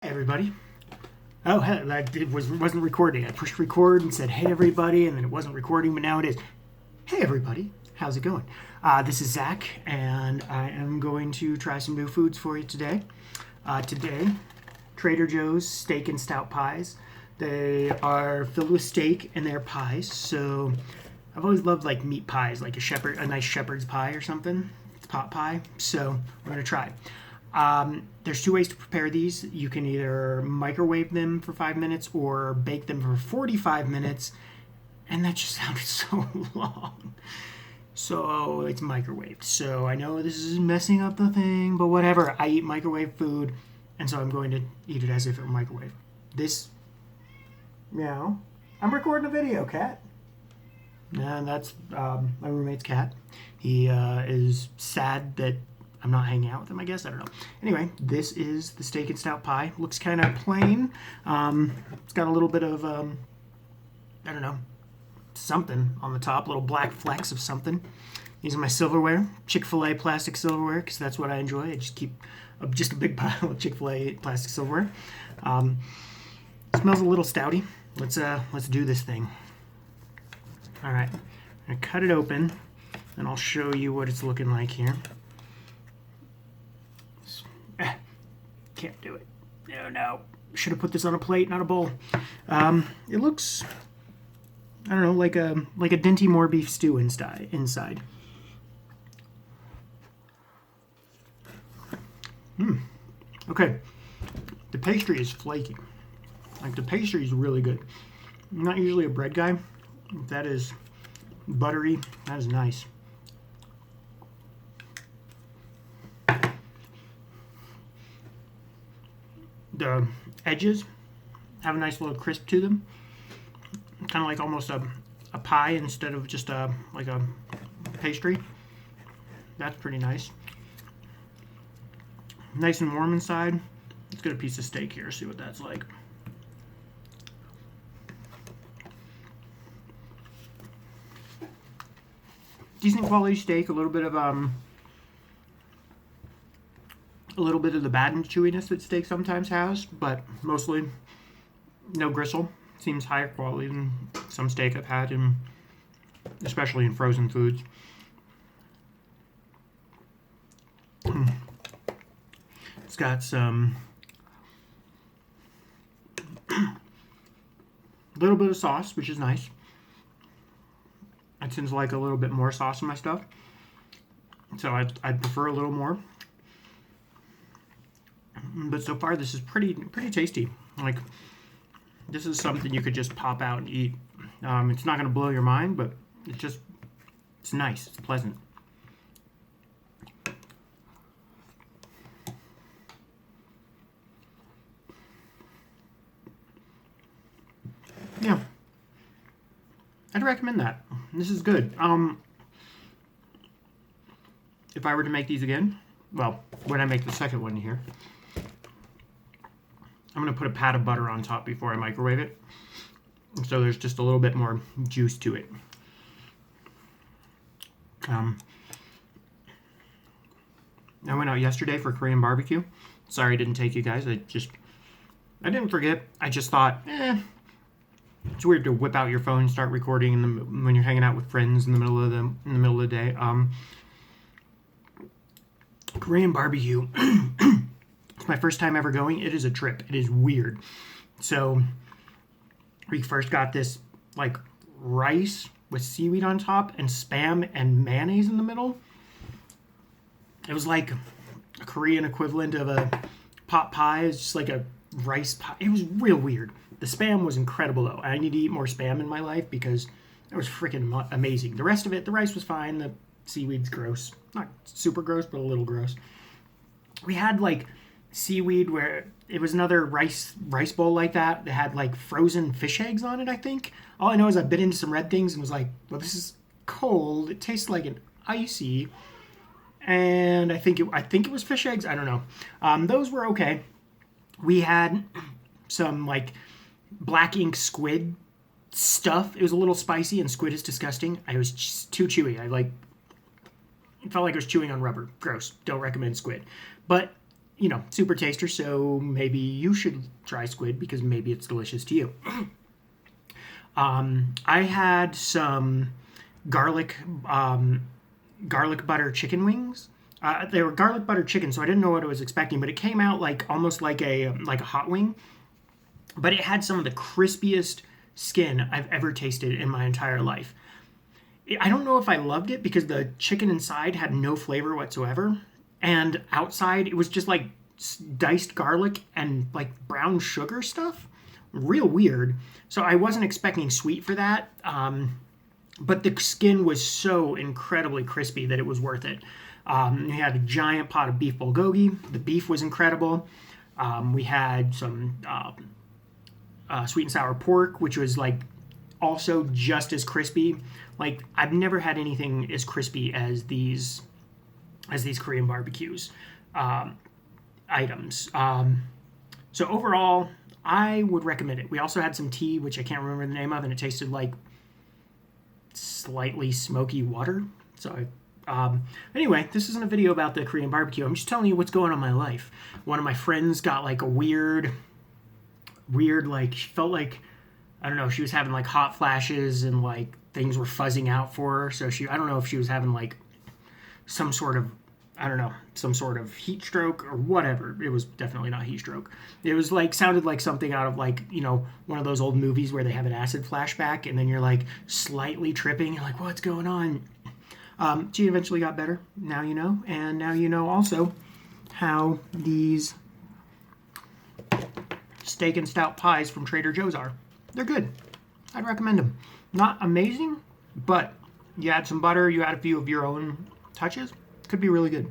Hey everybody. Oh, hell, wasn't recording. I pushed record and said, hey everybody, and then it wasn't recording, but now it is. Hey everybody, how's it going? This is Zach, and I am going to try some new foods for you today. Today, Trader Joe's steak and stout pies. They are filled with steak and they're pies, so I've always loved like meat pies, like a nice shepherd's pie or something. It's pot pie, so we're gonna try. There's two ways to prepare these. You can either microwave them for 5 minutes or bake them for 45 minutes, and that just sounded so long. So it's microwaved. So I know this is messing up the thing, but whatever. I eat microwave food, and so I'm going to eat it as if it were microwave. This, meow. I'm recording a video, cat. And that's my roommate's cat. He is sad that I'm not hanging out with him, I guess. I don't know. Anyway, this is the steak and stout pie. Looks kind of plain. It's got a little bit of, I don't know, something on the top. Little black flecks of something. Using my silverware. Chick-fil-A plastic silverware, because that's what I enjoy. I just keep just a big pile of Chick-fil-A plastic silverware. Smells a little stouty. Let's do this thing. All right. I'm going to cut it open, and I'll show you what it's looking like here. Can't do it. No. Should have put this on a plate, not a bowl. It looks, I don't know, like a Dinty Moore beef stew inside. Okay. The pastry is flaky. Like, the pastry is really good. I'm not usually a bread guy. That is buttery. That is nice. The edges have a nice little crisp to them. Kind of like almost a pie instead of just like a pastry. That's pretty nice. Nice and warm inside. Let's get a piece of steak here, see what that's like. Decent quality steak, a little bit of the bad and chewiness that steak sometimes has, but mostly no gristle. Seems higher quality than some steak I've had, especially in frozen foods. It's got some little bit of sauce, which is nice. I tend to like a little bit more sauce in my stuff, so I'd prefer a little more. But so far, this is pretty tasty. Like, this is something you could just pop out and eat. It's not going to blow your mind, but it's nice. It's pleasant. Yeah. I'd recommend that. This is good. If I were to make these again, well, when I make the second one here, I'm going to put a pat of butter on top before I microwave it, so there's just a little bit more juice to it. I went out yesterday for Korean barbecue. Sorry I didn't take you guys. I didn't forget. I just thought, it's weird to whip out your phone and start recording when you're hanging out with friends in the middle of the day. Korean barbecue. It's my first time ever going. It is a trip. It is weird. So we first got this like rice with seaweed on top and Spam and mayonnaise in the middle. It was like a Korean equivalent of a pot pie. It's just like a rice pie. It was real weird. The Spam was incredible though. I need to eat more Spam in my life because it was freaking amazing. The rest of it, the rice was fine. The seaweed's gross. Not super gross, but a little gross. We had like seaweed where it was another rice bowl like that had like frozen fish eggs on it, I think. All I know is I bit into some red things and was like, well, this is cold. It tastes like an icy. And I think it was fish eggs. I don't know. Those were okay. We had some like black ink squid stuff. It was a little spicy, and squid is disgusting. It was just too chewy. It felt like I was chewing on rubber. Gross. Don't recommend squid. But Supertaster, so maybe you should try squid because maybe it's delicious to you. I had some garlic butter chicken wings. They were garlic butter chicken, so I didn't know what I was expecting, but it came out like almost like a hot wing, but it had some of the crispiest skin I've ever tasted in my entire life. I don't know if I loved it because the chicken inside had no flavor whatsoever, and outside it was just like diced garlic and like brown sugar stuff. Real weird. So I wasn't expecting sweet for that, but the skin was so incredibly crispy that it was worth it. We had a giant pot of beef bulgogi. The beef was incredible. We had some sweet and sour pork, which was like also just as crispy. Like I've never had anything as crispy as these Korean barbecues items. So overall, I would recommend it. We also had some tea, which I can't remember the name of, and it tasted like slightly smoky water. So anyway, this isn't a video about the Korean barbecue. I'm just telling you what's going on in my life. One of my friends got like a weird, like, she felt like, I don't know, she was having like hot flashes and like things were fuzzing out for her. So I don't know if she was having like some sort of heat stroke or whatever. It was definitely not heat stroke. It was like, sounded like something out of like, one of those old movies where they have an acid flashback and then you're like slightly tripping. You're like, what's going on? She eventually got better. Now you know. And now you know also how these steak and stout pies from Trader Joe's are. They're good. I'd recommend them. Not amazing, but you add some butter, you add a few of your own touches, could be really good.